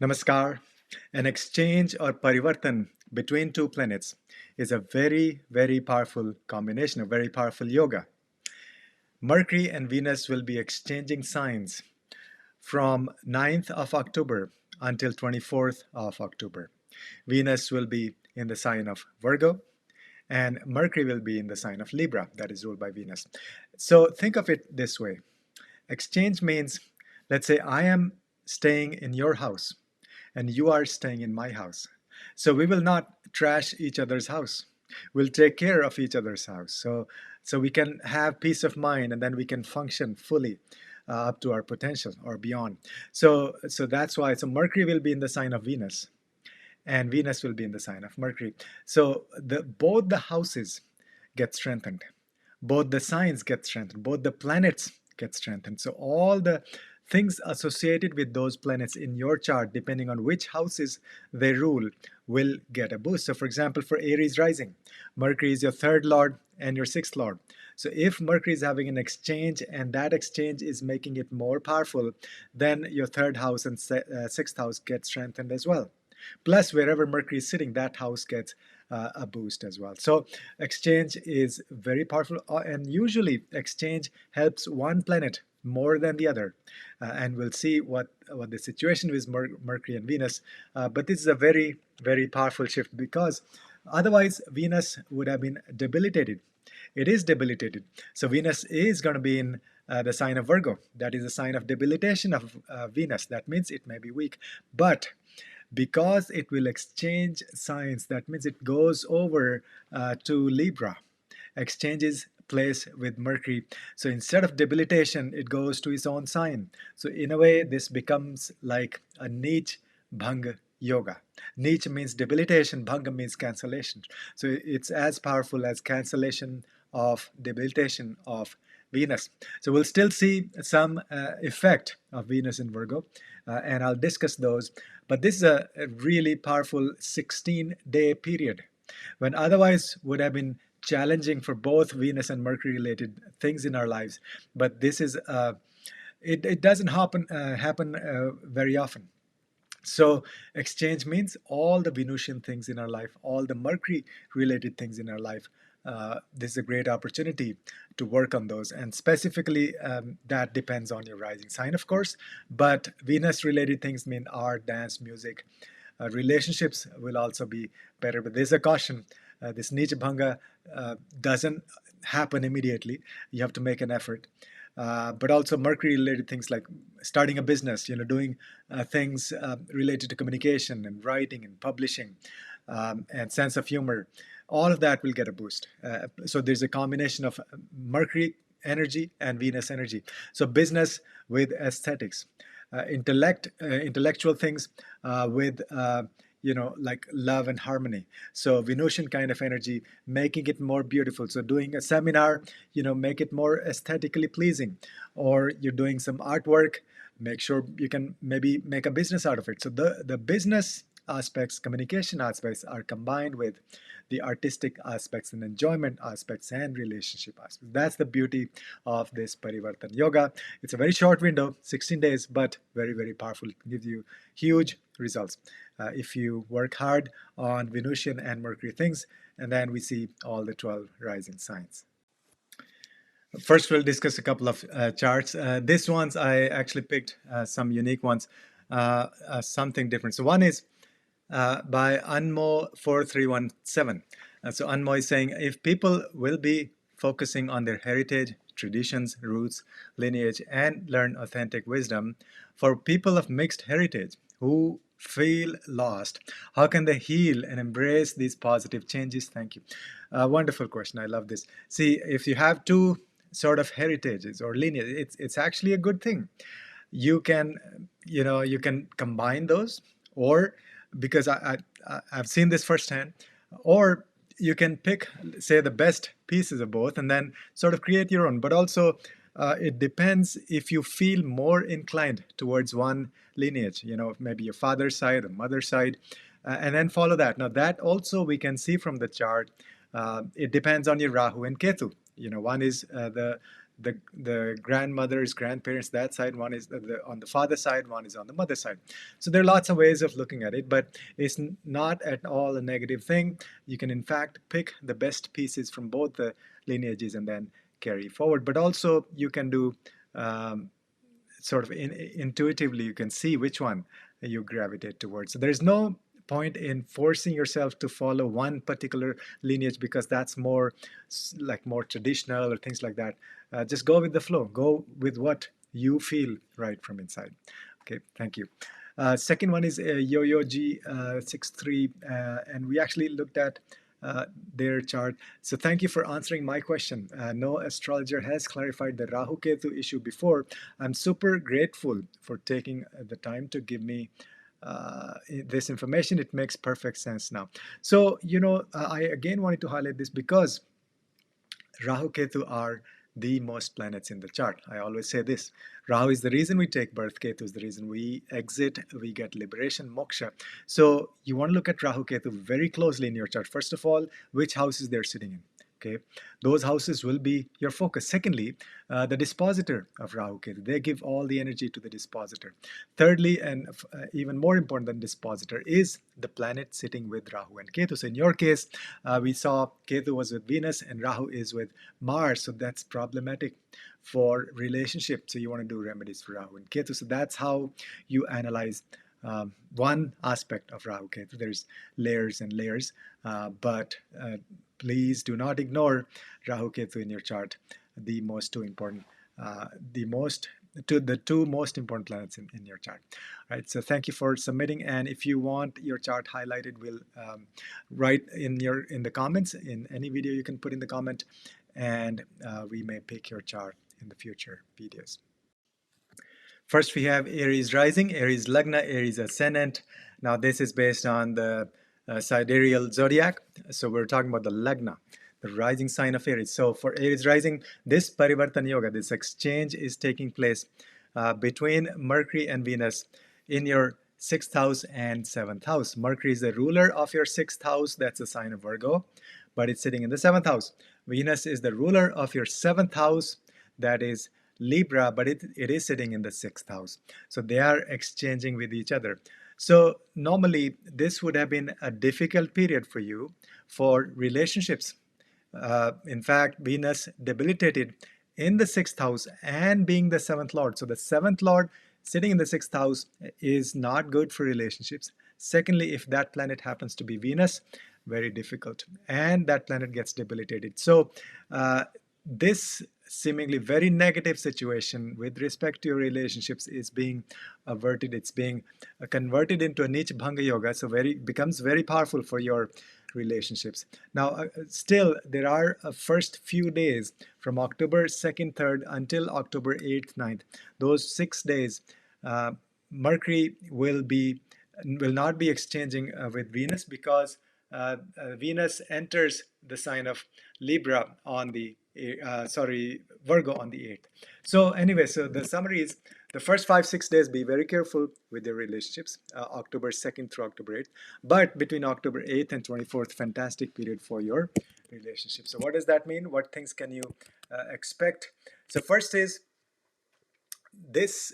Namaskar. An exchange or parivartan between two planets is a very, very powerful combination, a very powerful yoga. Mercury and Venus will be exchanging signs from 9th of October until 24th of October. Venus will be in the sign of Virgo and Mercury will be in the sign of Libra, that is ruled by Venus. So think of it this way. Exchange means, let's say I am staying in your house and you are staying in my house. So we will not trash each other's house. We'll take care of each other's house. So we can have peace of mind and then we can function fully up to our potential or beyond. So that's why. So Mercury will be in the sign of Venus and Venus will be in the sign of Mercury. So both the houses get strengthened, both the signs get strengthened, both the planets get strengthened. So all the things associated with those planets in your chart, depending on which houses they rule, will get a boost. So for example, for Aries rising, Mercury is your third lord and your sixth lord. So if Mercury is having an exchange and that exchange is making it more powerful, then your third house and sixth house get strengthened as well. Plus, wherever Mercury is sitting, that house gets a boost as well. So exchange is very powerful, and usually exchange helps one planet more than the other. And we'll see what the situation is with Mercury and Venus. But this is a very, very powerful shift because otherwise Venus would have been debilitated. It is debilitated. So Venus is going to be in the sign of Virgo. That is a sign of debilitation of Venus. That means it may be weak. But because it will exchange signs, that means it goes over to Libra, exchanges place with Mercury. So instead of debilitation, it goes to its own sign. So in a way, this becomes like a Neech Bhanga yoga. Neech means debilitation, Bhanga means cancellation. So it's as powerful as cancellation of debilitation of Venus. So we'll still see some effect of Venus in Virgo, and I'll discuss those. But this is a really powerful 16-day period when otherwise would have been challenging for both Venus and Mercury related things in our lives. But this is it doesn't happen very often. So exchange means all the Venusian things in our life, all the Mercury related things in our life. This is a great opportunity to work on those, and specifically that depends on your rising sign, of course, but Venus related things mean art, dance, music. Relationships will also be better, but there's a caution. This Nija Bhanga doesn't happen immediately. You have to make an effort. But also Mercury related things like starting a business, doing things related to communication and writing and publishing, and sense of humor. All of that will get a boost. So there's a combination of Mercury energy and Venus energy. So business with aesthetics, intellectual things with like love and harmony. So Venusian kind of energy, making it more beautiful. So doing a seminar, make it more aesthetically pleasing, or you're doing some artwork, make sure you can maybe make a business out of it. So the business aspects, communication aspects are combined with the artistic aspects and enjoyment aspects and relationship aspects. That's the beauty of this Parivartan Yoga. It's a very short window, 16 days, but very, very powerful. It gives you huge results if you work hard on Venusian and Mercury things, and then we see all the 12 rising signs. First, we'll discuss a couple of charts. These ones, I actually picked some unique ones, something different. So one is by Anmo4317. So Anmo is saying, if people will be focusing on their heritage, traditions, roots, lineage, and learn authentic wisdom, for people of mixed heritage who feel lost, how can they heal and embrace these positive changes? Thank you. Wonderful question. I love this. See, if you have two sort of heritages or lineage, it's actually a good thing. You can, you can combine those, or because I've seen this firsthand, or you can pick, say, the best pieces of both and then sort of create your own. But also, it depends if you feel more inclined towards one lineage, maybe your father's side or mother's side, and then follow that. Now, that also we can see from the chart. It depends on your Rahu and Ketu. One is the grandmothers, grandparents, that side. One is on the father side, one is on the mother side. So there are lots of ways of looking at it, but it's not at all a negative thing. You can in fact pick the best pieces from both the lineages and then carry forward. But also you can do sort of intuitively, you can see which one you gravitate towards. So there's no point in forcing yourself to follow one particular lineage because that's more like more traditional or things like that. Just go with the flow. Go with what you feel right from inside. Okay, thank you. Second one is Yo-Yo G63, and we actually looked at their chart. So thank you for answering my question. No astrologer has clarified the Rahu Ketu issue before. I'm super grateful for taking the time to give me this information. It makes perfect sense now. So, I again wanted to highlight this because Rahu Ketu are the most planets in the chart. I always say this. Rahu is the reason we take birth. Ketu is the reason we exit, we get liberation, moksha. So you want to look at Rahu Ketu very closely in your chart. First of all, which houses they're sitting in. Okay, those houses will be your focus. Secondly, the dispositor of Rahu Ketu, they give all the energy to the dispositor. Thirdly, and even more important than dispositor, is the planet sitting with Rahu and Ketu. So in your case, we saw Ketu was with Venus and Rahu is with Mars, so that's problematic for relationship. So you want to do remedies for Rahu and Ketu. So that's how you analyze one aspect of Rahu Ketu. There's layers and layers, but please do not ignore Rahu Ketu in your chart. The two most important planets in your chart. All right, so thank you for submitting. And if you want your chart highlighted, we'll write in the comments. In any video you can put in the comment, and we may pick your chart in the future videos. First, we have Aries rising, Aries lagna, Aries ascendant. Now, this is based on the sidereal zodiac. So we're talking about the lagna, the rising sign of Aries. So for Aries rising, this parivartana yoga, this exchange is taking place between Mercury and Venus in your 6th house and 7th house. Mercury is the ruler of your 6th house. That's the sign of Virgo, but it's sitting in the 7th house. Venus is the ruler of your 7th house. That is Libra, but it is sitting in the 6th house. So they are exchanging with each other. So normally this would have been a difficult period for you for relationships. In fact, Venus debilitated in the 6th house and being the 7th lord. So the 7th lord sitting in the 6th house is not good for relationships. Secondly, if that planet happens to be Venus, very difficult. And that planet gets debilitated. So this seemingly very negative situation with respect to your relationships is being averted. It's being converted into a Nicha Bhanga Yoga. So becomes very powerful for your relationships. Now, still, there are first few days from October 2nd, 3rd until October 8th, 9th. Those 6 days, Mercury will not be exchanging with Venus because Venus enters the sign of Libra on the Virgo on the 8th. So anyway, so the summary is the first 5-6 days, be very careful with your relationships, October 2nd through October 8th. But between October 8th and 24th, fantastic period for your relationship. So what does that mean? What things can you expect? So first is this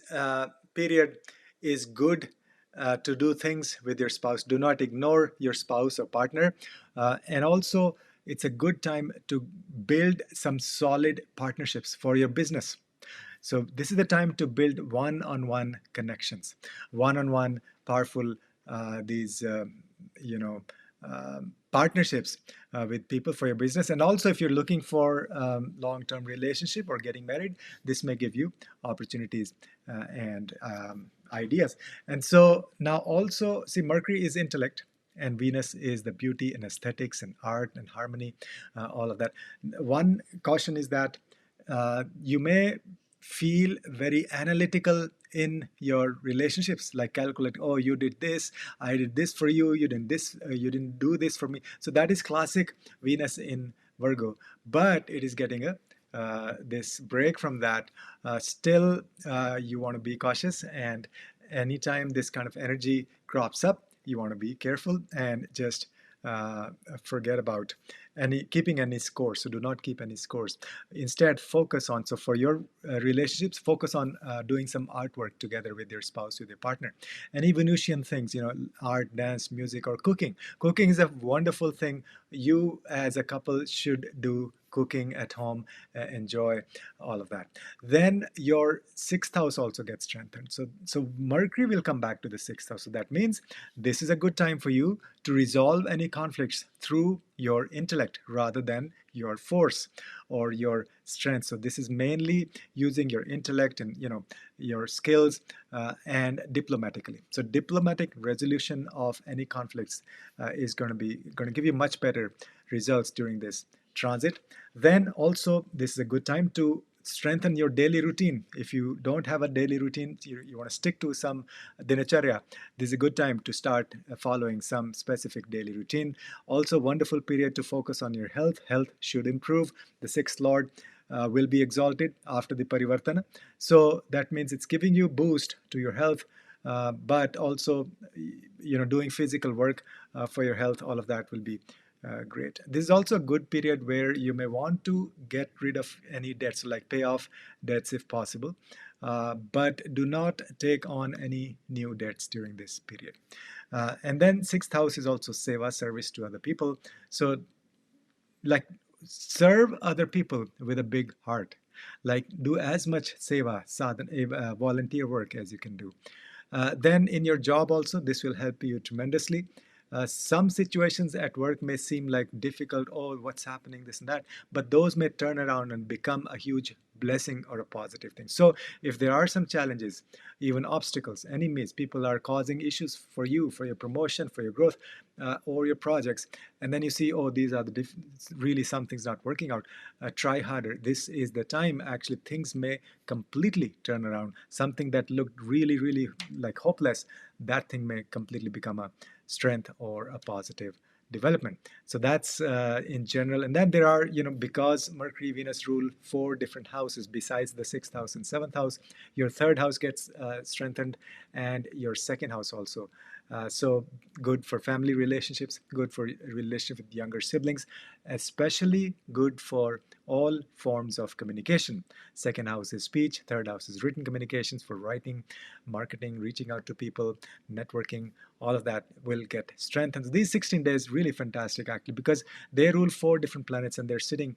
period is good to do things with your spouse. Do not ignore your spouse or partner. And also, it's a good time to build some solid partnerships for your business. So this is the time to build one-on-one connections, one-on-one powerful partnerships with people for your business. And also, if you're looking for long-term relationship or getting married, this may give you opportunities and ideas. And so now also, see, Mercury is intellect and Venus is the beauty and aesthetics and art and harmony, all of that. One caution is that you may feel very analytical in your relationships, like calculating, oh, you did this, I did this for you, you didn't do this for me. So that is classic Venus in Virgo, but it is getting this break from that. Still, you want to be cautious, and anytime this kind of energy crops up, you want to be careful and just uh, forget about keeping any scores. So do not keep any scores. Instead, focus on, so for your relationships, focus on doing some artwork together with your spouse, with your partner. Any Venusian things, art, dance, music, or cooking. Cooking is a wonderful thing. You as a couple should do cooking at home, enjoy all of that. Then your sixth house also gets strengthened. So Mercury will come back to the sixth house. So that means this is a good time for you to resolve any conflicts through your intellect rather than your force or your strength. So this is mainly using your intellect and your skills and diplomatically. So diplomatic resolution of any conflicts is going to give you much better results during this transit. Then also this is a good time to strengthen your daily routine. If you don't have a daily routine, you want to stick to some dinacharya, this is a good time to start following some specific daily routine. Also wonderful period to focus on your health. Health should improve. The sixth lord will be exalted after the parivartana, so that means it's giving you boost to your health, but also doing physical work for your health, all of that will be great. This is also a good period where you may want to get rid of any debts, like pay off debts if possible, but do not take on any new debts during this period. And then sixth house is also seva, service to other people. So like serve other people with a big heart. Like do as much seva, sadhana, volunteer work as you can do. Then in your job also, this will help you tremendously. Some situations at work may seem like difficult, oh, what's happening, this and that, but those may turn around and become a huge blessing or a positive thing. So if there are some challenges, even obstacles, enemies, people are causing issues for you, for your promotion, for your growth, or your projects, and then you see, oh, these are really something's not working out, try harder. This is the time actually things may completely turn around. Something that looked really, really like hopeless, that thing may completely become a strength or a positive development. So that's in general. And then there are, because Mercury, Venus rule 4 different houses besides the 6th house and 7th house, your 3rd house gets strengthened, and your 2nd house also. So good for family relationships, good for relationship with younger siblings, especially good for all forms of communication. 2nd house is speech, 3rd house is written communications, for writing, marketing, reaching out to people, networking, all of that will get strengthened. These 16 days really fantastic actually, because they rule 4 different planets and they're sitting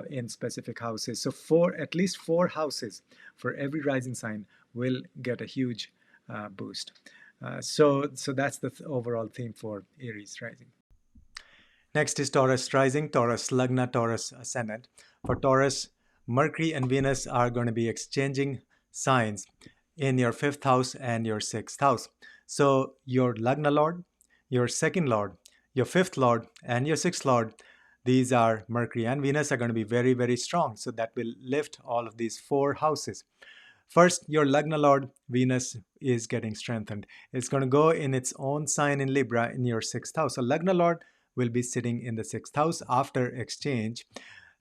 in specific houses. So at least 4 houses for every rising sign will get a huge boost. So that's the overall theme for Aries rising. Next is Taurus rising, Taurus Lagna, Taurus ascendant. For Taurus, Mercury and Venus are going to be exchanging signs in your 5th house and your 6th house. So your Lagna Lord, your 2nd Lord, your 5th Lord, and your 6th Lord, these are Mercury and Venus are going to be very, very strong. So that will lift all of these 4 houses. First, your Lagna Lord, Venus, is getting strengthened. It's going to go in its own sign in Libra in your 6th house. So Lagna Lord will be sitting in the 6th house after exchange.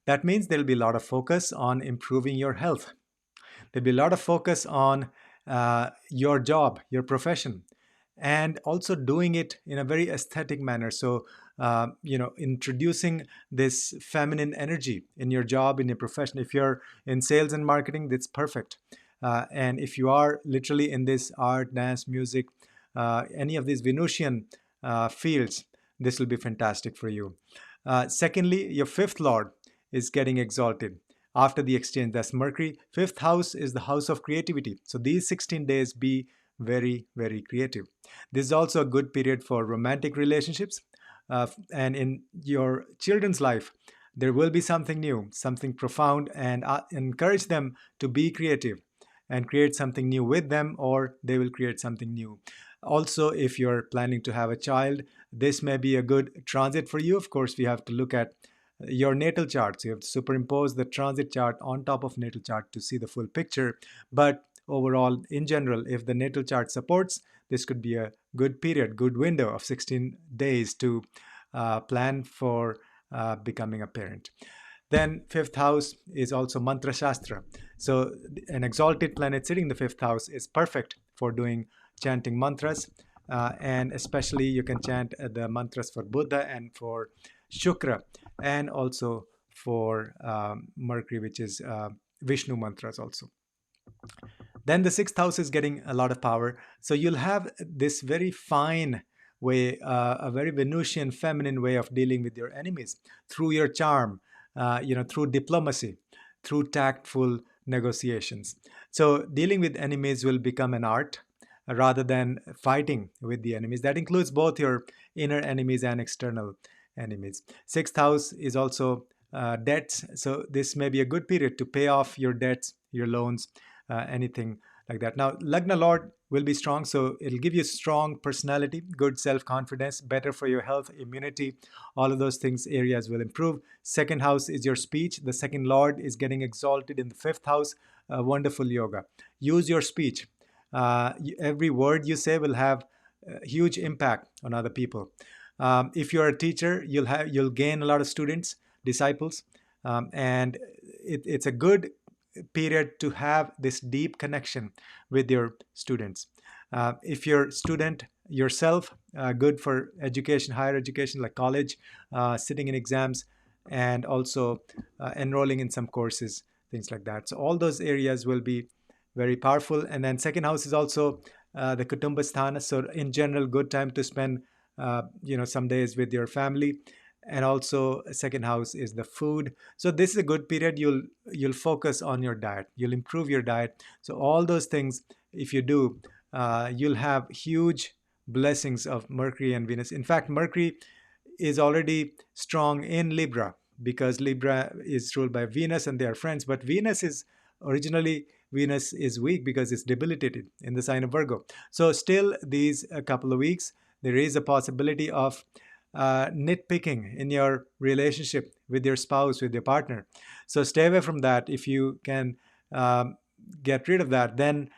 That means there'll be a lot of focus on improving your health. There'll be a lot of focus on your job, your profession, and also doing it in a very aesthetic manner. So, introducing this feminine energy in your job, in your profession. If you're in sales and marketing, that's perfect. And if you are literally in this art, dance, music, any of these Venusian fields, this will be fantastic for you. Secondly, your 5th Lord is getting exalted after the exchange. That's Mercury. 5th house is the house of creativity. So these 16 days be very, very creative. This is also a good period for romantic relationships. And in your children's life, there will be something new, something profound, and encourage them to be creative and create something new with them, or they will create something new. Also, if you're planning to have a child, this may be a good transit for you. Of course, we have to look at your natal chart. So you have to superimpose the transit chart on top of natal chart to see the full picture. But overall, in general, if the natal chart supports, this could be a good period, good window of 16 days to plan for becoming a parent. Then 5th house is also Mantra Shastra. So an exalted planet sitting in the 5th house is perfect for doing chanting mantras. and especially you can chant the mantras for Buddha and for Shukra, and also for Mercury, which is Vishnu mantras also. Then the sixth house is getting a lot of power. So you'll have this very fine way, a very Venusian feminine way of dealing with your enemies through your charm, through diplomacy, through tactful negotiations. So dealing with enemies will become an art rather than fighting with the enemies. That includes both your inner enemies and external enemies. Sixth house is also debts. So this may be a good period to pay off your debts, your loans, anything like that. Now, Lagna Lord will be strong, so it'll give you strong personality, good self-confidence, better for your health, immunity, all of those things, areas will improve. Second house is your speech. The second Lord is getting exalted in the fifth house, wonderful yoga. Use your speech. Every word you say will have huge impact on other people. If you're a teacher, you'll gain a lot of students, disciples, and it's a good period to have this deep connection with your students. If you're a student yourself, good for education, higher education like college, sitting in exams, and also enrolling in some courses, things like that. So all those areas will be very powerful. And then second house is also the Kutumba Sthana. So in general, good time to spend some days with your family. And also second house is the food. So this is a good period. You'll focus on your diet. You'll improve your diet. So all those things, if you do, you'll have huge blessings of Mercury and Venus. In fact, Mercury is already strong in Libra because Libra is ruled by Venus and they are friends. But Venus is weak because it's debilitated in the sign of Virgo. So still these a couple of weeks, there is a possibility of nitpicking in your relationship with your spouse, with your partner. So stay away from that. If you can get rid of that, then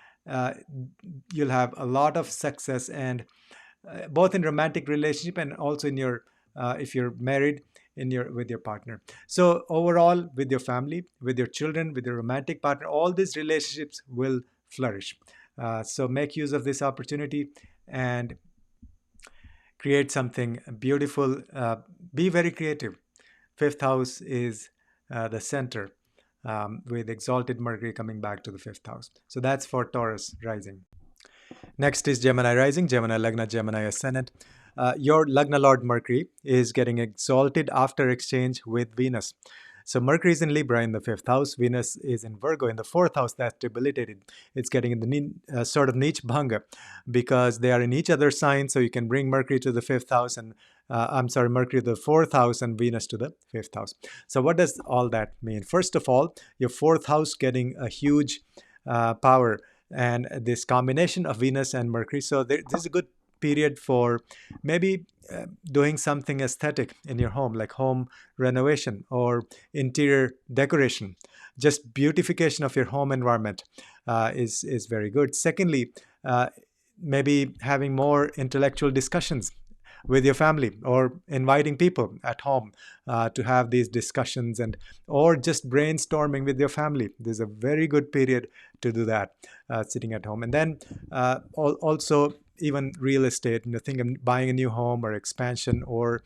you'll have a lot of success, and both in romantic relationship and also in your if you're married, with your partner. So overall, with your family, with your children, with your romantic partner, all these relationships will flourish. So make use of this opportunity and create something beautiful. Be very creative. Fifth house is the center, with exalted Mercury coming back to the fifth house. So that's for Taurus rising. Next is Gemini rising, Gemini Lagna, Gemini ascendant. Your Lagna Lord Mercury is getting exalted after exchange with Venus. So Mercury is in Libra in the fifth house. Venus is in Virgo in the fourth house. That's debilitated. It's getting in the sort of niche bhanga because they are in each other's sign. So you can bring Mercury to the fifth house and Mercury to the fourth house and Venus to the fifth house. So what does all that mean? First of all, your fourth house getting a huge power, and this combination of Venus and Mercury. So this is a good period for maybe doing something aesthetic in your home, like home renovation or interior decoration. Just beautification of your home environment is very good. Secondly, maybe having more intellectual discussions with your family, or inviting people at home to have these discussions, or just brainstorming with your family. This is a very good period to do that, sitting at home. And then also even real estate, think of buying a new home or expansion, or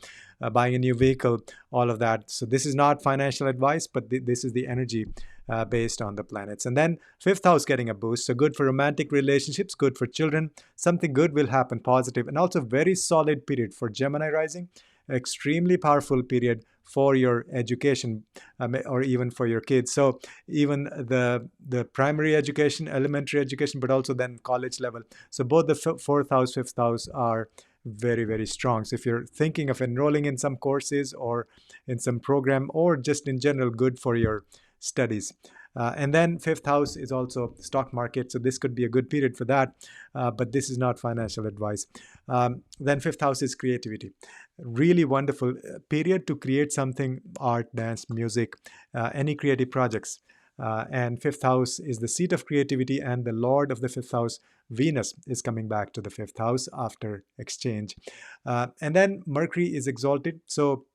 buying a new vehicle, all of that. So this is not financial advice, but this is the energy based on the planets. And then fifth house getting a boost. So good for romantic relationships, good for children. Something good will happen, positive. And also very solid period for Gemini rising. Extremely powerful period for your education, or even for your kids. So even the primary education, elementary education, but also then college level. So both the fourth house, fifth house are very, very strong. So if you're thinking of enrolling in some courses or in some program, or just in general, good for your studies. And then fifth house is also stock market. So this could be a good period for that, but this is not financial advice. Then fifth house is creativity. Really wonderful period to create something, art, dance, music, any creative projects. And fifth house is the seat of creativity, and the lord of the fifth house, Venus, is coming back to the fifth house after exchange. And then Mercury is exalted. So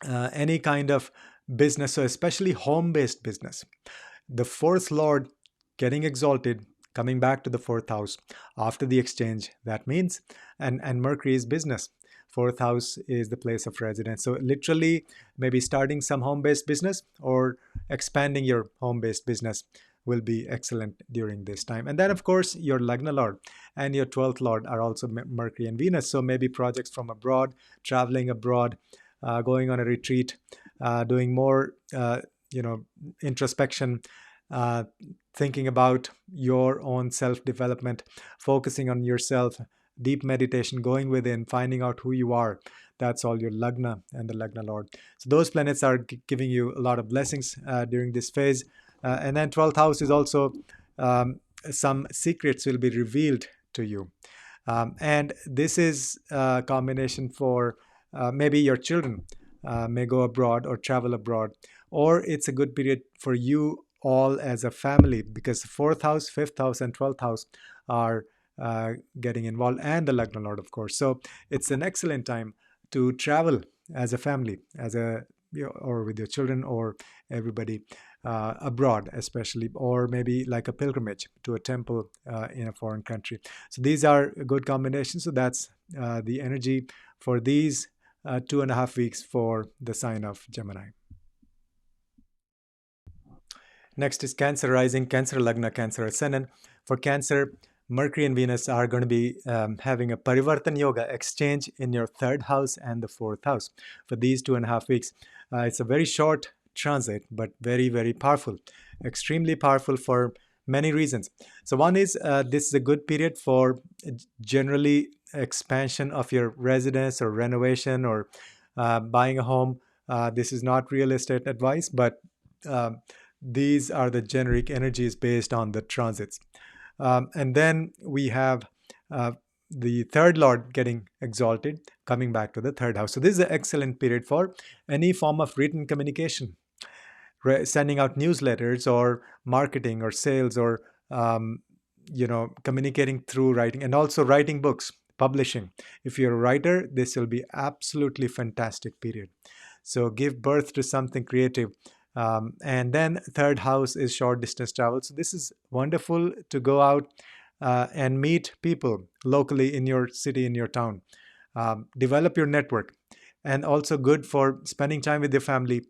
any kind of business, so especially home-based business. The fourth lord getting exalted coming back to the fourth house after the exchange. That means, and Mercury is business. Fourth house is the place of residence. So literally, maybe starting some home-based business or expanding your home-based business will be excellent during this time. And then, of course, your Lagna Lord and your 12th Lord are also Mercury and Venus. So maybe projects from abroad, traveling abroad, going on a retreat, doing more, introspection, uh, thinking about your own self-development, focusing on yourself, deep meditation, going within, finding out who you are. That's all your Lagna and the Lagna Lord. So those planets are giving you a lot of blessings during this phase. And then 12th house is also some secrets will be revealed to you. And this is a combination for maybe your children may go abroad or travel abroad, or it's a good period for you all as a family, because the fourth house, fifth house, and 12th house are getting involved, and the Lagna Lord, of course. So it's an excellent time to travel as a family, or with your children, or everybody abroad, especially, or maybe like a pilgrimage to a temple in a foreign country. So these are a good combinations. So that's the energy for these 2.5 weeks for the sign of Gemini. Next is Cancer rising, Cancer Lagna, Cancer Ascendant. For Cancer, Mercury and Venus are going to be having a Parivartan Yoga exchange in your third house and the fourth house for these 2.5 weeks. It's a very short transit, but very, very powerful, extremely powerful for many reasons. So one is this is a good period for generally expansion of your residence or renovation or buying a home. This is not real estate advice, but these are the generic energies based on the transits. And then we have the third Lord getting exalted, coming back to the third house. So this is an excellent period for any form of written communication, sending out newsletters or marketing or sales or communicating through writing, and also writing books, publishing. If you're a writer, this will be absolutely fantastic period. So give birth to something creative. And then third house is short distance travel. So this is wonderful to go out and meet people locally in your city, in your town. Develop your network, and also good for spending time with your family,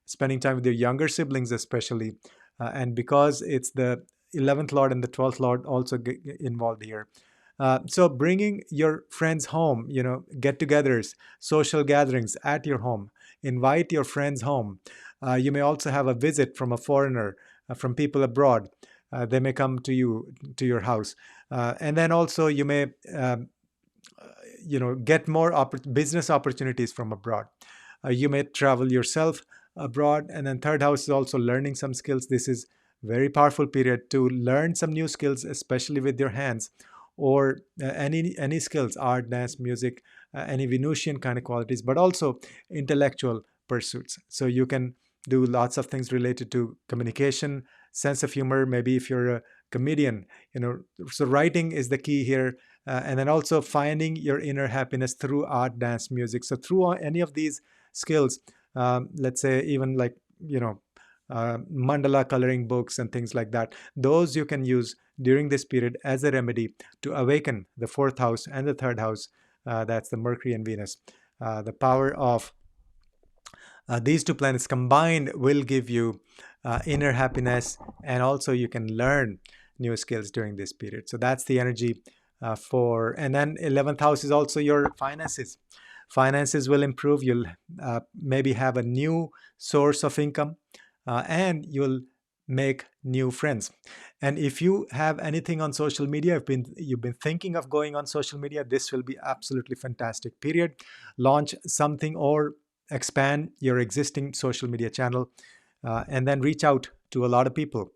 spending time with your younger siblings especially. And because it's the 11th Lord and the 12th Lord also get involved here. So bringing your friends home, get-togethers, social gatherings at your home, invite your friends home. You may also have a visit from a foreigner, from people abroad. They may come to you, to your house. And then also you may, get more business opportunities from abroad. You may travel yourself abroad. And then third house is also learning some skills. This is very powerful period to learn some new skills, especially with your hands, or any skills, art, dance, music, any Venusian kind of qualities, but also intellectual pursuits. So you can do lots of things related to communication, sense of humor, maybe if you're a comedian, so writing is the key here. And then also finding your inner happiness through art, dance, music. So through any of these skills, let's say even like, mandala coloring books and things like that, those you can use during this period as a remedy to awaken the fourth house and the third house. That's the Mercury and Venus. The power of these two planets combined will give you inner happiness, and also you can learn new skills during this period. So that's the energy and then 11th house is also your finances. Finances will improve. You'll maybe have a new source of income, and you'll make new friends. And if you have anything on social media, you've been thinking of going on social media, this will be absolutely fantastic period. Launch something or expand your existing social media channel, and then reach out to a lot of people.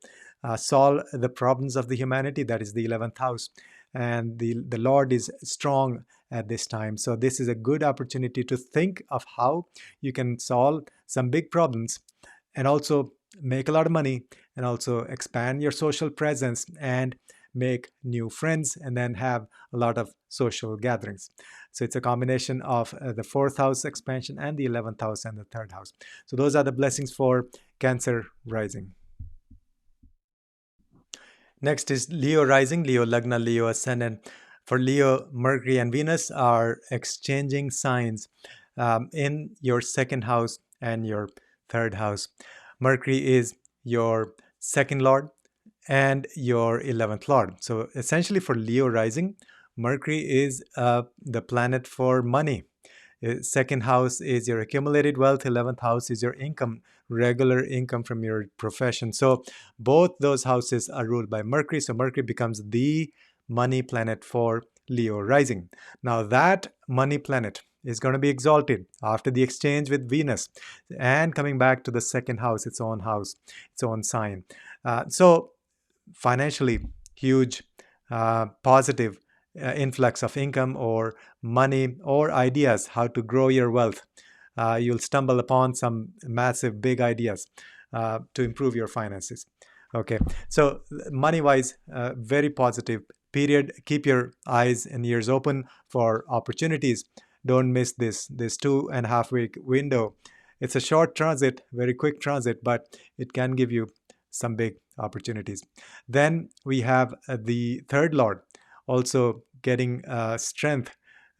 Solve the problems of the humanity. That is the 11th house. And the Lord is strong at this time. So this is a good opportunity to think of how you can solve some big problems, and also make a lot of money, and also expand your social presence and make new friends, and then have a lot of social gatherings. So it's a combination of the fourth house expansion and the 11th house and the third house. So those are the blessings for Cancer rising. Next is Leo rising, Leo Lagna, Leo ascendant. For Leo, Mercury and Venus are exchanging signs in your second house and your third house. Mercury is your second lord and your 11th lord. So essentially for Leo rising, Mercury is the planet for money. Second house is your accumulated wealth. 11th house is your income, regular income from your profession. So both those houses are ruled by Mercury. So Mercury becomes the money planet for Leo rising. Now that money planet is going to be exalted after the exchange with Venus and coming back to the second house, its own sign. So financially, huge positive influx of income or money or ideas how to grow your wealth. You'll stumble upon some massive big ideas to improve your finances. Okay, so money wise, very positive period. Keep your eyes and ears open for opportunities. Don't miss this 2.5 week window. It's a short transit, very quick transit, but it can give you some big opportunities. Then we have the third lord also getting strength,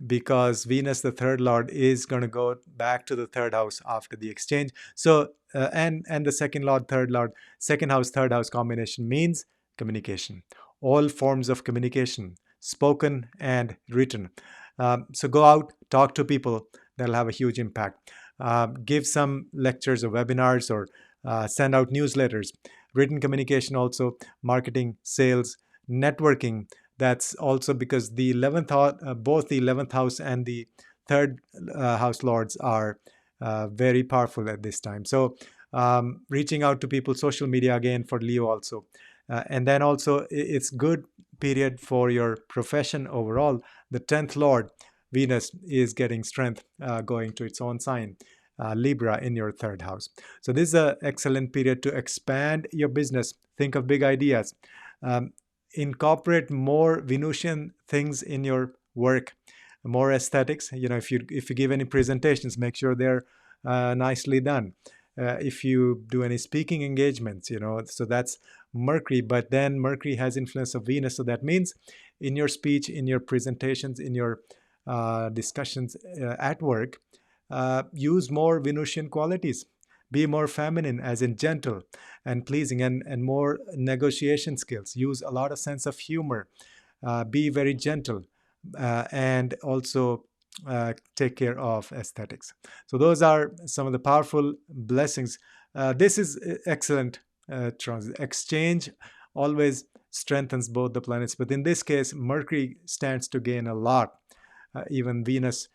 because Venus, the third lord, is going to go back to the third house after the exchange. So and the second lord, third lord, second house, third house combination means communication, all forms of communication, spoken and written. So go out, talk to people. That'll have a huge impact. Give some lectures or webinars, or send out newsletters. Written communication also, marketing, sales, networking. That's also because the 11th house, both the 11th house and the third house lords are very powerful at this time. So reaching out to people, social media again for Leo also. And then also it's good period for your profession overall. The 10th lord, Venus, is getting strength, going to its own sign, Libra, in your third house. So this is an excellent period to expand your business. Think of big ideas. Incorporate more Venusian things in your work, more aesthetics. If you give any presentations, make sure they're nicely done. If you do any speaking engagements, so that's Mercury. But then Mercury has influence of Venus, so that means in your speech, in your presentations, in your discussions at work, use more Venusian qualities. Be more feminine, as in gentle and pleasing, and more negotiation skills. Use a lot of sense of humor. Be very gentle, and also take care of aesthetics. So those are some of the powerful blessings. This is excellent transit. Exchange always strengthens both the planets, but in this case, Mercury stands to gain a lot. Even Venus.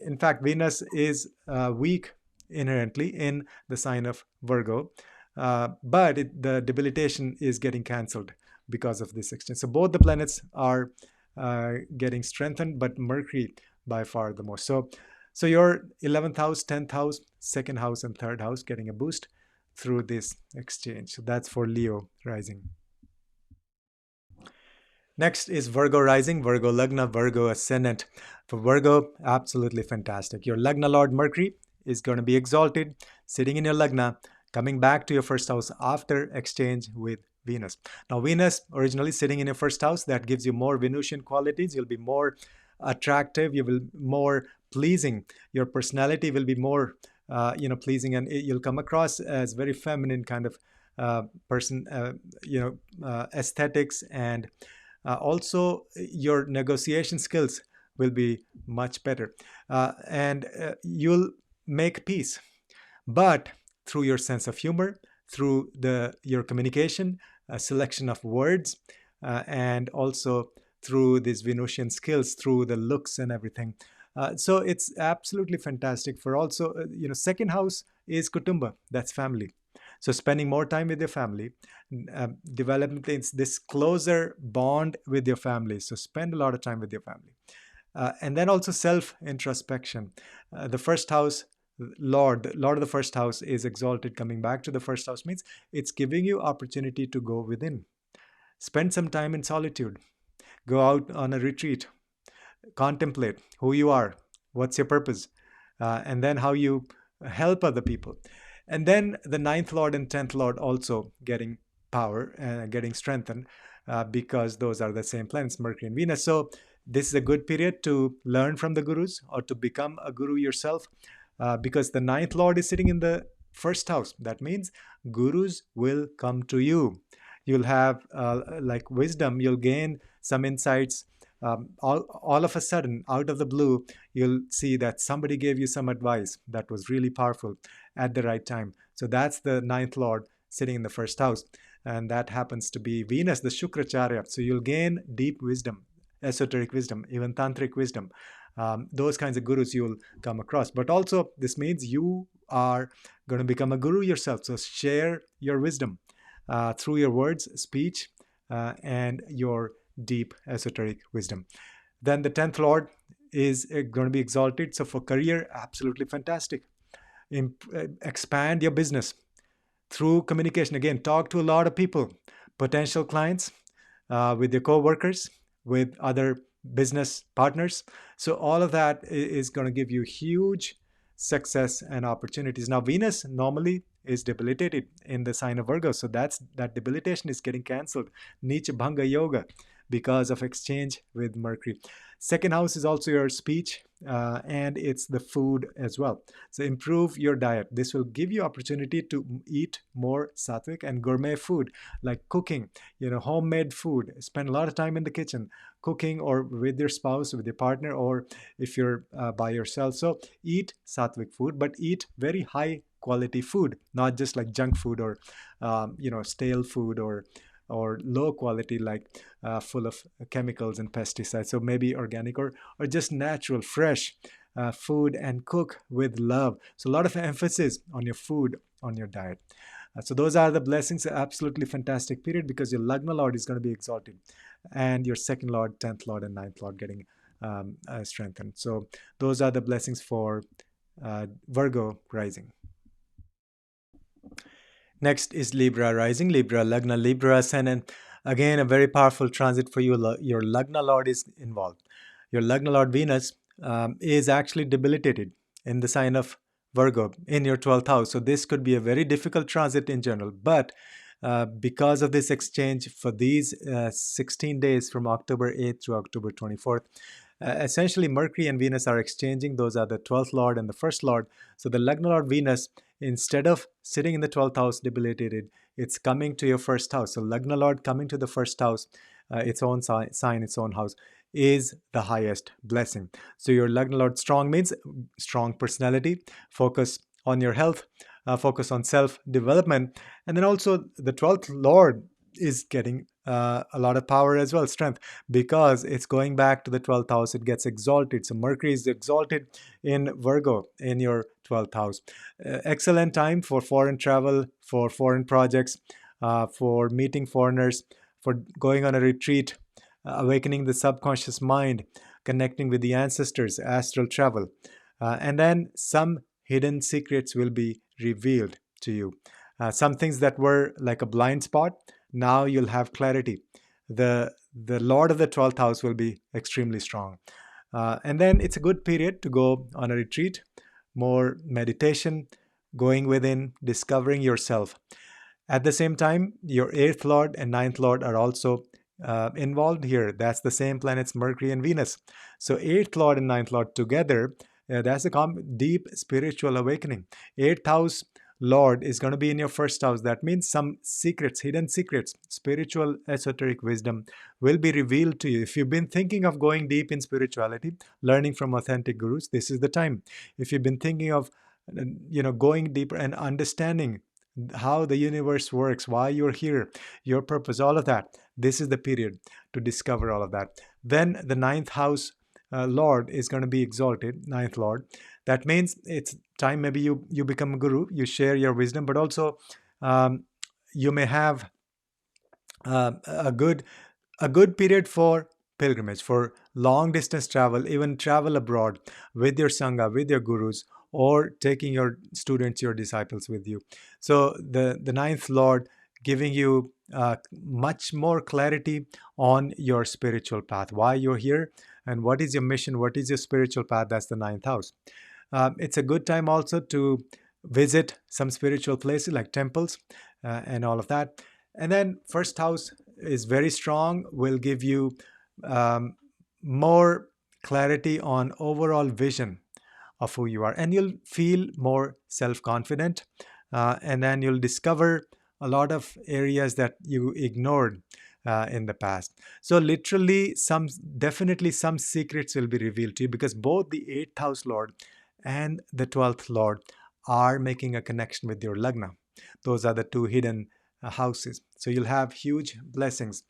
In fact, Venus is weak inherently in the sign of Virgo, but the debilitation is getting cancelled because of this exchange. So both the planets are getting strengthened, but Mercury by far the most. So your 11th house, 10th house, second house, and third house getting a boost through this exchange. So that's for Leo rising. Next is Virgo rising, Virgo Lagna, Virgo ascendant. For Virgo, absolutely fantastic. Your Lagna Lord Mercury is going to be exalted, sitting in your Lagna, coming back to your first house after exchange with Venus. Now, Venus originally sitting in your first house, that gives you more Venusian qualities. You'll be more attractive. You will more pleasing. Your personality will be more, pleasing, and you'll come across as very feminine kind of person. Aesthetics and also your negotiation skills will be much better, and you'll make peace, but through your sense of humor, through your communication, selection of words, and also through these Venusian skills, through the looks and everything. So it's absolutely fantastic. For also, second house is Kutumba, that's family. So spending more time with your family, developing this closer bond with your family. So spend a lot of time with your family. And then also self-introspection. The first house, Lord of the first house is exalted. Coming back to the first house means it's giving you opportunity to go within. Spend some time in solitude. Go out on a retreat. Contemplate who you are, what's your purpose, and then how you help other people. And then the ninth lord and 10th lord also getting power and getting strengthened because those are the same planets, Mercury and Venus. So this is a good period to learn from the gurus or to become a guru yourself because the ninth lord is sitting in the first house. That means gurus will come to you. You'll have like wisdom, you'll gain some insights. All of a sudden, out of the blue, you'll see that somebody gave you some advice that was really powerful at the right time. So that's the ninth lord sitting in the first house. And that happens to be Venus, the Shukracharya. So you'll gain deep wisdom, esoteric wisdom, even tantric wisdom. Those kinds of gurus you'll come across. But also, this means you are going to become a guru yourself. So share your wisdom through your words, speech, and your deep esoteric wisdom. Then the 10th lord is going to be exalted. So for career, absolutely fantastic. Expand your business through communication. Again, talk to a lot of people, potential clients, with your co-workers, with other business partners. So all of that is going to give you huge success and opportunities. Now, Venus normally is debilitated in the sign of Virgo. So that debilitation is getting canceled. Nicha Bhanga Yoga because of exchange with Mercury. Second house is also your speech and it's the food as well. So improve your diet. This will give you opportunity to eat more sattvic and gourmet food like cooking, homemade food. Spend a lot of time in the kitchen cooking or with your spouse, with your partner, or if you're by yourself. So eat sattvic food, but eat very high quality food, not just like junk food or stale food or low quality like full of chemicals and pesticides. So maybe organic or just natural, fresh food, and cook with love. So a lot of emphasis on your food, on your diet. So those are the blessings. Absolutely fantastic period because your Lagna Lord is going to be exalted and your second Lord, 10th Lord, and 9th Lord getting strengthened. So those are the blessings for Virgo rising. Next is Libra rising, Libra Lagna, Libra ascendant. Again, a very powerful transit for you. Your Lagna Lord is involved. Your Lagna Lord Venus is actually debilitated in the sign of Virgo in your 12th house. So this could be a very difficult transit in general. But because of this exchange for these 16 days from October 8th to October 24th, essentially Mercury and Venus are exchanging. Those are the 12th Lord and the 1st Lord. So the Lagna Lord Venus, instead of sitting in the 12th house debilitated, it's coming to your 1st house. So Lagna Lord coming to the 1st house, its own sign, its own house, is the highest blessing. So your Lagna Lord strong means strong personality, focus on your health, focus on self-development. And then also the 12th Lord is getting a lot of power as well, strength, because it's going back to the 12th house. It gets exalted. So Mercury is exalted in Virgo in your 12th house. Excellent time for foreign travel, for foreign projects, for meeting foreigners, for going on a retreat, awakening the subconscious mind, connecting with the ancestors, astral travel. And then some hidden secrets will be revealed to you. Some things that were like a blind spot, now you'll have clarity. The Lord of the 12th house will be extremely strong. And then it's a good period to go on a retreat, more meditation, going within, discovering yourself. At the same time, your 8th Lord and 9th Lord are also involved here. That's the same planets, Mercury and Venus. So 8th Lord and 9th Lord together, that's a deep spiritual awakening. 8th house Lord is going to be in your 1st house. That means some secrets, hidden secrets, spiritual esoteric wisdom will be revealed to you. If you've been thinking of going deep in spirituality, learning from authentic gurus, this is the time. If you've been thinking of going deeper and understanding how the universe works, why you're here, your purpose, all of that, this is the period to discover all of that. Then the 9th house Lord is going to be exalted, 9th Lord. That means it's time maybe you become a guru, you share your wisdom, but also you may have a good period for pilgrimage, for long distance travel, even travel abroad with your Sangha, with your gurus, or taking your students, your disciples with you. So the 9th Lord giving you much more clarity on your spiritual path, why you're here, and what is your mission, what is your spiritual path. That's the 9th house. It's a good time also to visit some spiritual places like temples and all of that. And then first house is very strong, will give you um, more clarity on overall vision of who you are, and you'll feel more self-confident, and then you'll discover a lot of areas that you ignored in the past. So literally, definitely some secrets will be revealed to you, because both the 8th house lord and the 12th lord are making a connection with your lagna. Those are the two hidden houses. So you'll have huge blessings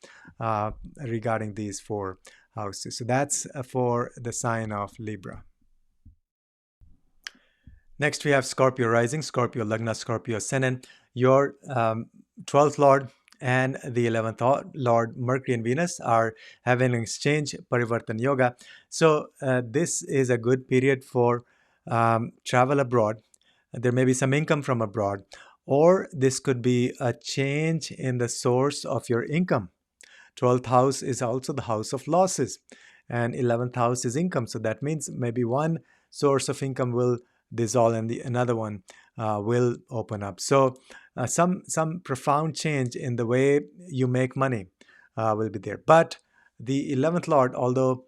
regarding these four houses. So that's for the sign of Libra. Next, we have Scorpio rising, Scorpio lagna, Scorpio ascendant. Your 12th lord and the 11th lord, Mercury and Venus, are having an exchange, Parivartan Yoga. So this is a good period for travel abroad. There may be some income from abroad, or this could be a change in the source of your income. 12th house is also the house of losses, and 11th house is income. So that means maybe one source of income will dissolve and another one will open up. So some profound change in the way you make money will be there. But the 11th lord, although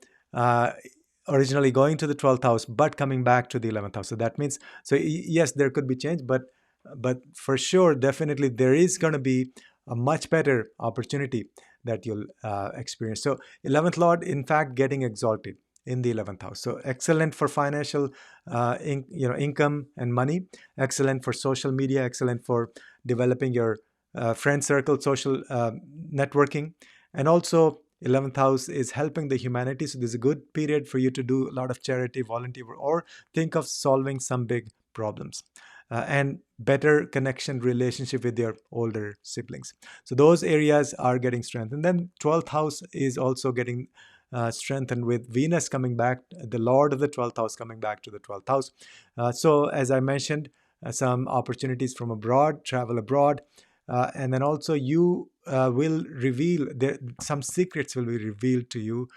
originally going to the 12th house but coming back to the 11th house, so that means, so yes, there could be change, but for sure, definitely there is going to be a much better opportunity that you'll experience. So 11th lord, in fact, getting exalted in the 11th house. So excellent for financial income and money, excellent for social media, excellent for developing your friend circle, social networking. And also 11th house is helping the humanity. So this is a good period for you to do a lot of charity, volunteer, or think of solving some big problems. And better connection relationship with your older siblings. So those areas are getting strengthened. And then 12th house is also getting strengthened with Venus coming back, the Lord of the 12th house coming back to the 12th house. So as I mentioned, some opportunities from abroad, travel abroad, and then also you will reveal, some secrets will be revealed to you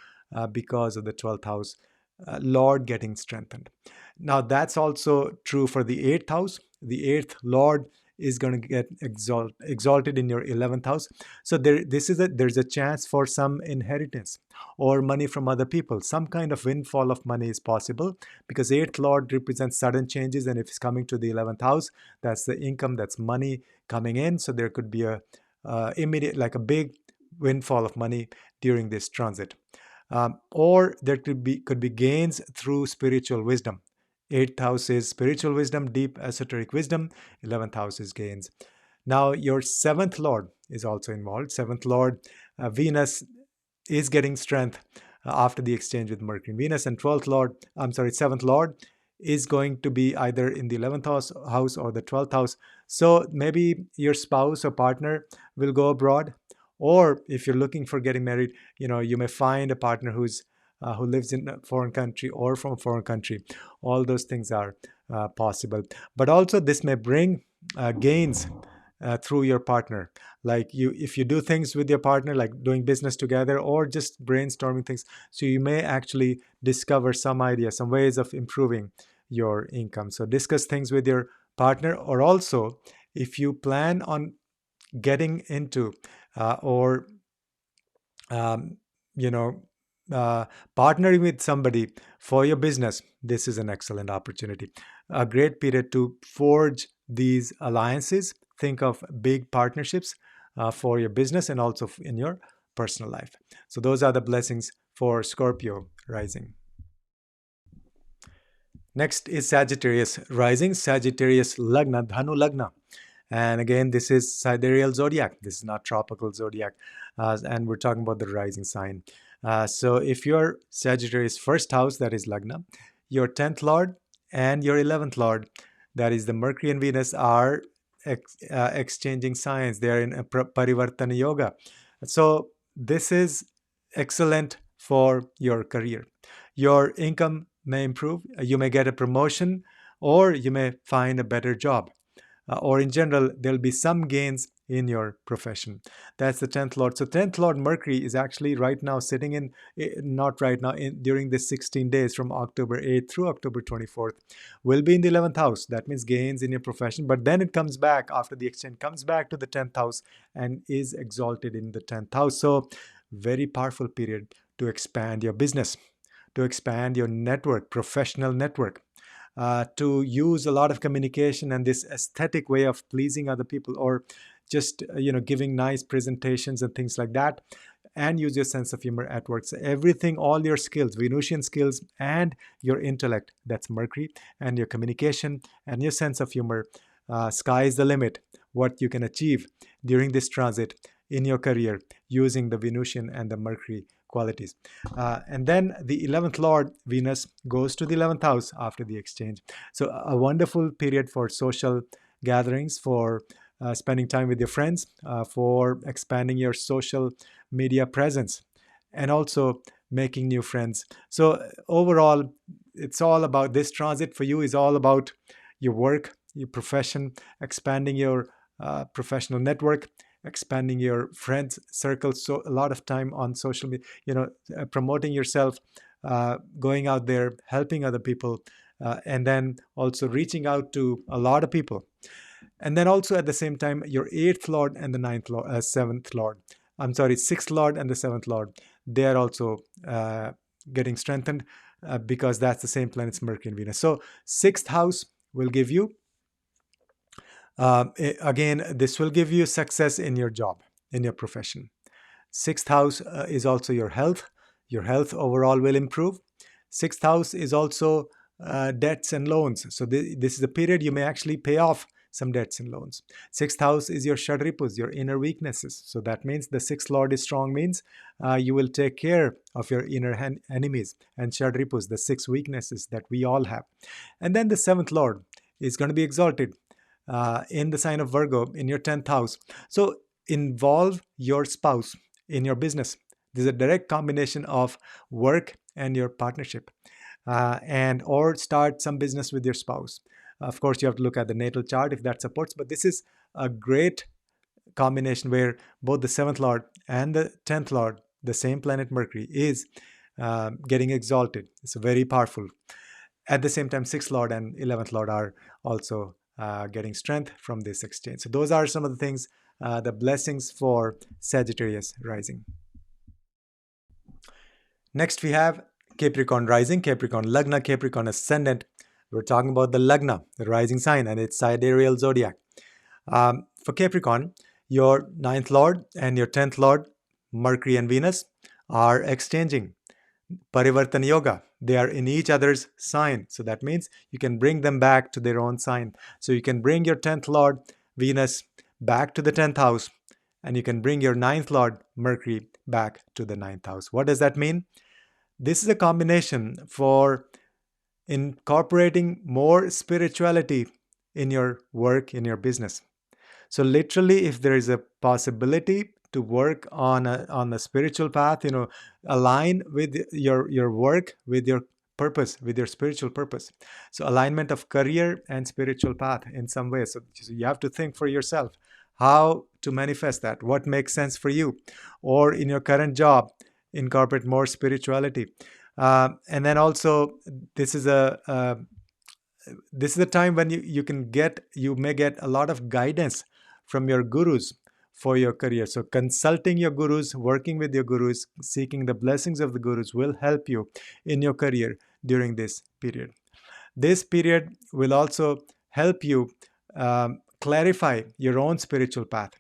because of the 12th house Lord getting strengthened. Now that's also true for the 8th house. The 8th Lord is going to get exalted in your 11th house. So there's a chance for some inheritance or money from other people. Some kind of windfall of money is possible, because 8th Lord represents sudden changes, and if it's coming to the 11th house, that's the income, that's money coming in. So there could be a immediate, like a big windfall of money during this transit. Or there could be gains through spiritual wisdom. 8th house is spiritual wisdom, deep esoteric wisdom. 11th house is gains. Now your 7th lord is also involved. 7th lord, Venus, is getting strength after the exchange with Mercury and Venus. And 7th lord is going to be either in the 11th house or the 12th house. So maybe your spouse or partner will go abroad, or if you're looking for getting married, you may find a partner who lives in a foreign country or from a foreign country. All those things are possible. But also this may bring gains through your partner. Like if you do things with your partner, like doing business together or just brainstorming things, so you may actually discover some ideas, some ways of improving your income. So discuss things with your partner, or also if you plan on getting into or partnering with somebody for your business, this is an excellent opportunity. A great period to forge these alliances. Think of big partnerships for your business and also in your personal life. So those are the blessings for Scorpio rising. Next is Sagittarius rising, Sagittarius lagna, Dhanu lagna. And again, this is sidereal zodiac. This is not tropical zodiac. And we're talking about the rising sign. So if your Sagittarius first house, that is lagna, your 10th lord and your 11th lord, that is the Mercury and Venus, are exchanging signs. They are in a parivartana yoga. So this is excellent for your career. Your income may improve. You may get a promotion, or you may find a better job. Or in general, there'll be some gains in your profession. That's the 10th Lord. So 10th Lord Mercury is actually right now sitting in, not right now, during this 16 days from October 8th through October 24th, will be in the 11th house. That means gains in your profession. But then it comes back after the exchange, comes back to the 10th house and is exalted in the 10th house. So very powerful period to expand your business, to expand your network, professional network, to use a lot of communication and this aesthetic way of pleasing other people, or just giving nice presentations and things like that, and use your sense of humor at work. So everything, all your skills, Venusian skills and your intellect, that's Mercury, and your communication and your sense of humor, sky is the limit what you can achieve during this transit in your career using the Venusian and the Mercury qualities. And then the 11th Lord, Venus, goes to the 11th house after the exchange. So a wonderful period for social gatherings, for spending time with your friends, for expanding your social media presence, and also making new friends. So overall, it's all about, this transit for you is all about your work, your profession, expanding your professional network, expanding your friends circle. So a lot of time on social media, promoting yourself, going out there, helping other people, and then also reaching out to a lot of people. And then also at the same time, your 8th Lord and the 7th Lord, I'm sorry, 6th Lord and the 7th Lord, they are also getting strengthened because that's the same planets, Mercury and Venus. So 6th house will give you, again, this will give you success in your job, in your profession. 6th house is also your health. Your health overall will improve. 6th house is also debts and loans. So this is a period you may actually pay off some debts and loans. 6th house is your Shadripus, your inner weaknesses. So that means the 6th Lord is strong, means you will take care of your inner enemies and Shadripus, the 6 weaknesses that we all have. And then the 7th Lord is going to be exalted in the sign of Virgo in your 10th house. So involve your spouse in your business. There's a direct combination of work and your partnership, and or start some business with your spouse. Of course, you have to look at the natal chart if that supports, but this is a great combination where both the 7th Lord and the 10th Lord, the same planet Mercury, is getting exalted. It's very powerful. At the same time, 6th Lord and 11th Lord are also getting strength from this exchange. So those are some of the things, the blessings for Sagittarius rising. Next, we have Capricorn rising, Capricorn Lagna, Capricorn ascendant. We're talking about the Lagna, the rising sign, and its sidereal zodiac. For Capricorn, your 9th Lord and your 10th Lord, Mercury and Venus, are exchanging. Parivartana Yoga. They are in each other's sign. So that means you can bring them back to their own sign. So you can bring your 10th Lord, Venus, back to the 10th house, and you can bring your 9th Lord, Mercury, back to the 9th house. What does that mean? This is a combination for incorporating more spirituality in your work, in your business. So literally, if there is a possibility to work on a spiritual path, align with your work with your purpose, with your spiritual purpose. So alignment of career and spiritual path in some way. So you have to think for yourself how to manifest that, what makes sense for you, or in your current job, incorporate more spirituality. And then also, this is a time when you may get a lot of guidance from your gurus for your career. So consulting your gurus, working with your gurus, seeking the blessings of the gurus will help you in your career during this period. This period will also help you clarify your own spiritual path.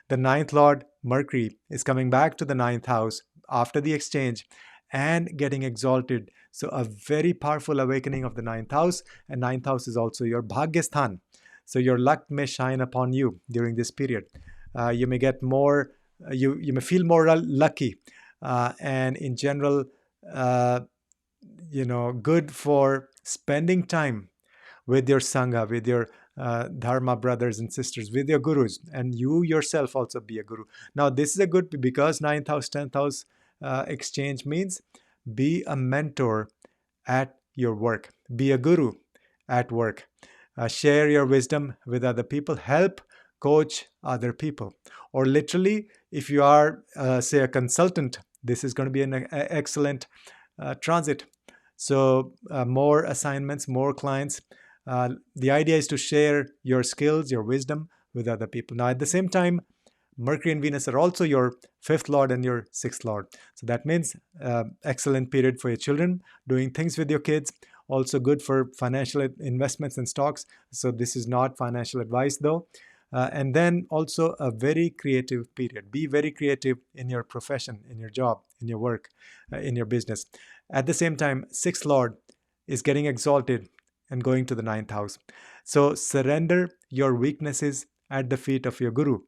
The 9th Lord, Mercury, is coming back to the 9th house after the exchange and getting exalted. So a very powerful awakening of the 9th house. And 9th house is also your Bhagyasthan. So your luck may shine upon you during this period. You may get more, you may feel more lucky. And in general, good for spending time with your Sangha, with your Dharma brothers and sisters, with your gurus, and you yourself also be a guru. Now, this is a good, because 9th house, 10th house exchange means be a mentor at your work, be a guru at work, share your wisdom with other people, help coach other people. Or literally, if you are, say, a consultant, this is going to be an excellent transit. So more assignments, more clients. The idea is to share your skills, your wisdom with other people. Now, at the same time, Mercury and Venus are also your fifth lord and your sixth lord. So that means excellent period for your children, doing things with your kids. Also good for financial investments and stocks. So this is not financial advice though. And then also a very creative period. Be very creative in your profession, in your job, in your work, in your business. At the same time, sixth lord is getting exalted and going to the ninth house. So surrender your weaknesses at the feet of your guru.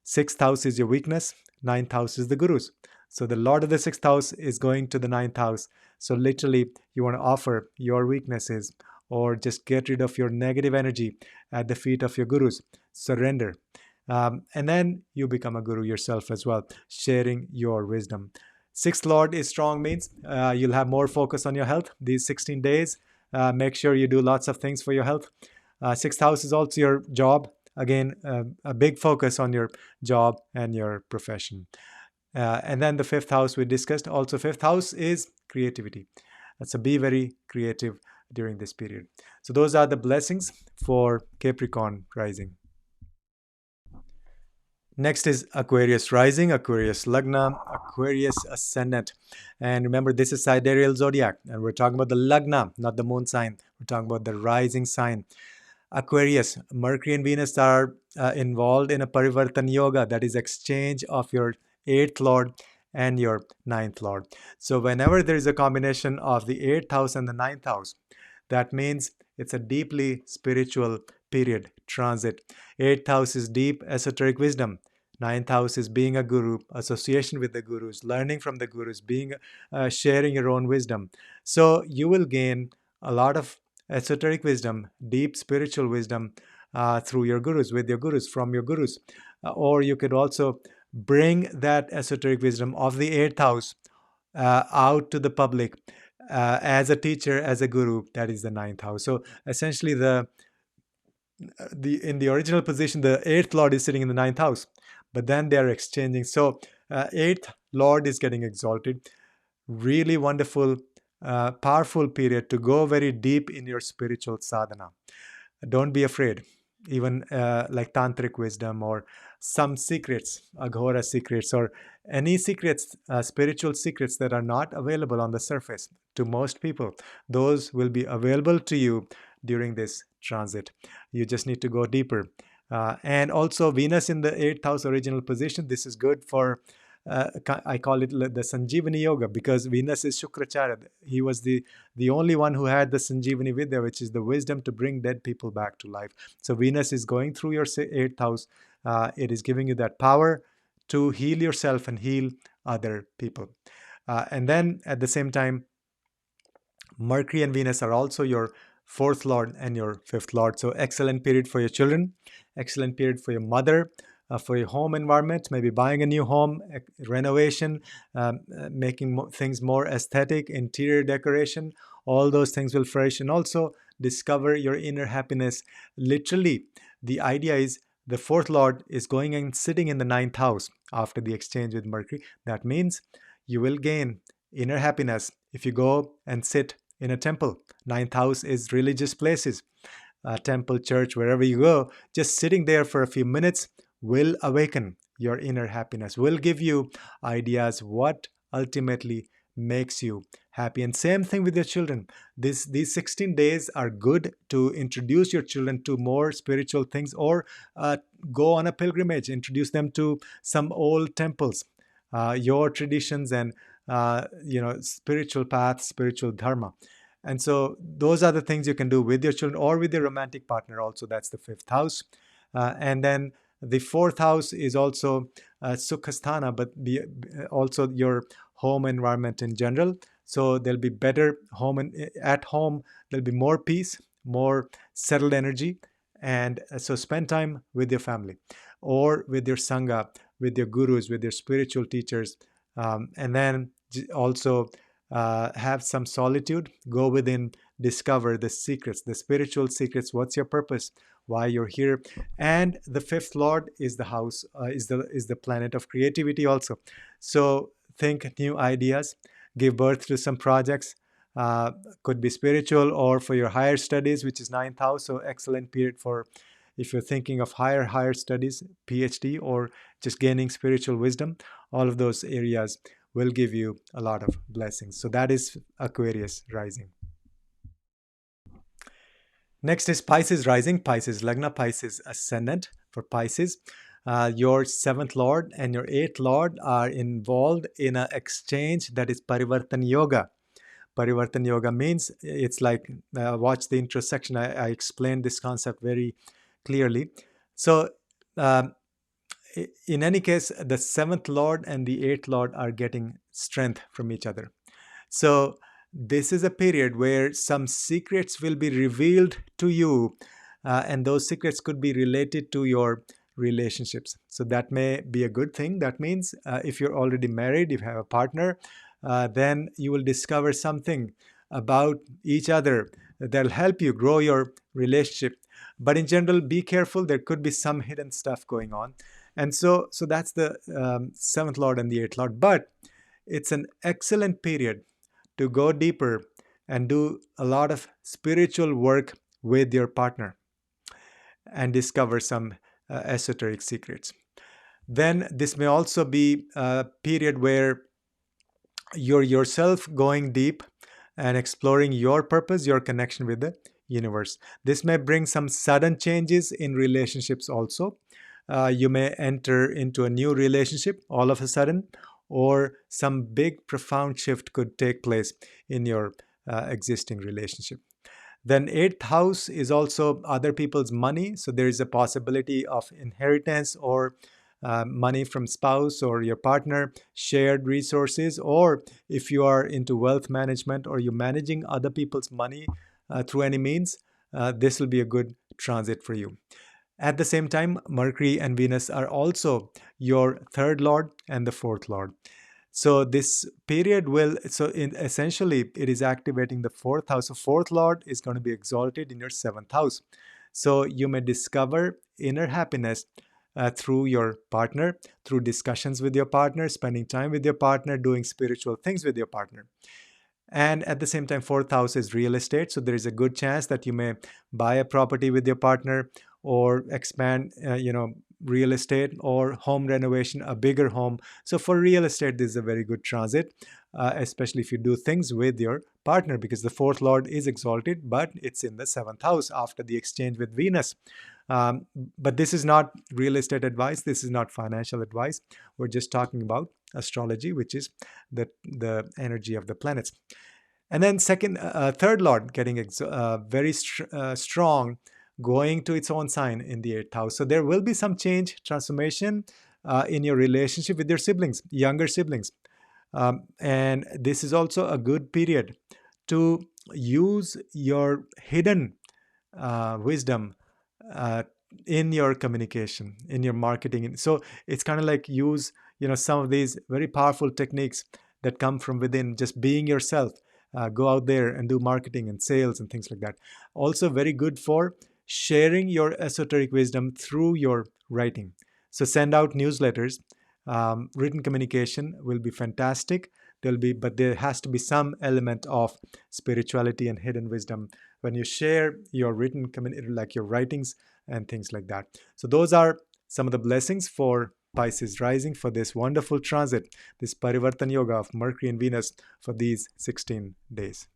Sixth house is your weakness, ninth house is the guru's. So the lord of the sixth house is going to the ninth house. So literally, you want to offer your weaknesses or just get rid of your negative energy at the feet of your gurus. Surrender. And then you become a guru yourself as well, sharing your wisdom. Sixth lord is strong, means you'll have more focus on your health these 16 days. Make sure you do lots of things for your health. Sixth house is also your job. Again, a big focus on your job and your profession. And then the fifth house we discussed. Also, fifth house is creativity. So be very creative during this period. So those are the blessings for Capricorn rising. Next is Aquarius rising, Aquarius Lagna, Aquarius ascendant. And remember, this is sidereal zodiac. And we're talking about the Lagna, not the moon sign. We're talking about the rising sign. Aquarius, Mercury and Venus are involved in a Parivartan Yoga, that is exchange of your 8th Lord and your 9th Lord. So whenever there is a combination of the 8th house and the 9th house, that means it's a deeply spiritual period, transit. 8th house is deep esoteric wisdom. 9th house is being a guru, association with the gurus, learning from the gurus, being sharing your own wisdom. So you will gain a lot of esoteric wisdom, deep spiritual wisdom through your gurus, with your gurus, from your gurus. Or you could also bring that esoteric wisdom of the 8th house out to the public as a teacher, as a guru, that is the 9th house. So essentially in the original position, the 8th lord is sitting in the 9th house, but then they are exchanging. So 8th lord is getting exalted. Really wonderful, powerful period to go very deep in your spiritual sadhana. Don't be afraid. Even like tantric wisdom or some secrets, aghora secrets, or any secrets, spiritual secrets that are not available on the surface to most people, those will be available to you during this transit. You just need to go deeper. And also Venus in the 8th house original position. This is good for I call it the Sanjeevani Yoga, because Venus is Shukracharya. He was the only one who had the Sanjeevani Vidya, which is the wisdom to bring dead people back to life. So Venus is going through your 8th house. It is giving you that power to heal yourself and heal other people. And then at the same time, Mercury and Venus are also your 4th lord and your 5th lord. So excellent period for your children, excellent period for your mother, for your home environment, maybe buying a new home, renovation, making things more aesthetic, interior decoration. All those things will flourish. And also discover your inner happiness. Literally, the idea is the 4th lord is going and sitting in the 9th house after the exchange with Mercury. That means you will gain inner happiness if you go and sit in a temple. 9th house is religious places, temple, church, wherever you go. Just sitting there for a few minutes will awaken your inner happiness, will give you ideas what ultimately makes you happy. And same thing with your children. These 16 days are good to introduce your children to more spiritual things, or go on a pilgrimage, introduce them to some old temples, your traditions and spiritual path, spiritual dharma. And so those are the things you can do with your children or with your romantic partner also. That's the 5th house. And then the 4th house is also Sukhasthana, but also your home environment in general. So there'll be better at home. There'll be more peace, more settled energy. And so spend time with your family or with your Sangha, with your gurus, with your spiritual teachers. And then also have some solitude. Go within, discover the secrets, the spiritual secrets. What's your purpose? Why you're here? And the fifth lord is the house, is the planet of creativity also. So think new ideas, give birth to some projects. Uh, could be spiritual or for your higher studies, which is ninth house. So excellent period for if you're thinking of higher studies, PhD, or just gaining spiritual wisdom. All of those areas will give you a lot of blessings. So that is Aquarius rising. Next is Pisces rising, Pisces Lagna, Pisces ascendant for Pisces. Your seventh lord and your eighth lord are involved in an exchange that is Parivartan Yoga. Parivartan Yoga means it's like, watch the intro section. I explained this concept very clearly. So, in any case, the seventh lord and the eighth lord are getting strength from each other. So, this is a period where some secrets will be revealed to you, and those secrets could be related to your relationships. So, that may be a good thing. That means if you're already married, if you have a partner, then you will discover something about each other that'll help you grow your relationship. But in general, be careful. There could be some hidden stuff going on. And so that's the seventh lord and the eighth lord. But it's an excellent period to go deeper and do a lot of spiritual work with your partner and discover some esoteric secrets. Then this may also be a period where you're yourself going deep and exploring your purpose, your connection with the universe. This may bring some sudden changes in relationships also. You may enter into a new relationship all of a sudden, or some big profound shift could take place in your existing relationship. Then eighth house is also other people's money. So there is a possibility of inheritance or money from spouse or your partner, shared resources, or if you are into wealth management or you're managing other people's money through any means, this will be a good transit for you. At the same time, Mercury and Venus are also your third lord and the fourth lord. So this period will, essentially it is activating the fourth house. So fourth lord is going to be exalted in your seventh house. So you may discover inner happiness through your partner, through discussions with your partner, spending time with your partner, doing spiritual things with your partner. And at the same time, fourth house is real estate. So there is a good chance that you may buy a property with your partner or expand, real estate or home renovation, a bigger home. So for real estate, this is a very good transit, especially if you do things with your partner, because the fourth lord is exalted, but it's in the seventh house after the exchange with Venus. But this is not real estate advice. This is not financial advice. We're just talking about astrology, which is the energy of the planets. And then third lord getting very strong, going to its own sign in the eighth house. So there will be some change, transformation in your relationship with your siblings, younger siblings. And this is also a good period to use your hidden wisdom in your communication, in your marketing. So it's kind of like use, some of these very powerful techniques that come from within, just being yourself. Go out there and do marketing and sales and things like that. Also very good for sharing your esoteric wisdom through your writing. So send out newsletters. Written communication will be fantastic. But there has to be some element of spirituality and hidden wisdom when you share your written community, like your writings and things like that. So those are some of the blessings for Pisces rising for this wonderful transit, this Parivartan Yoga of Mercury and Venus for these 16 days.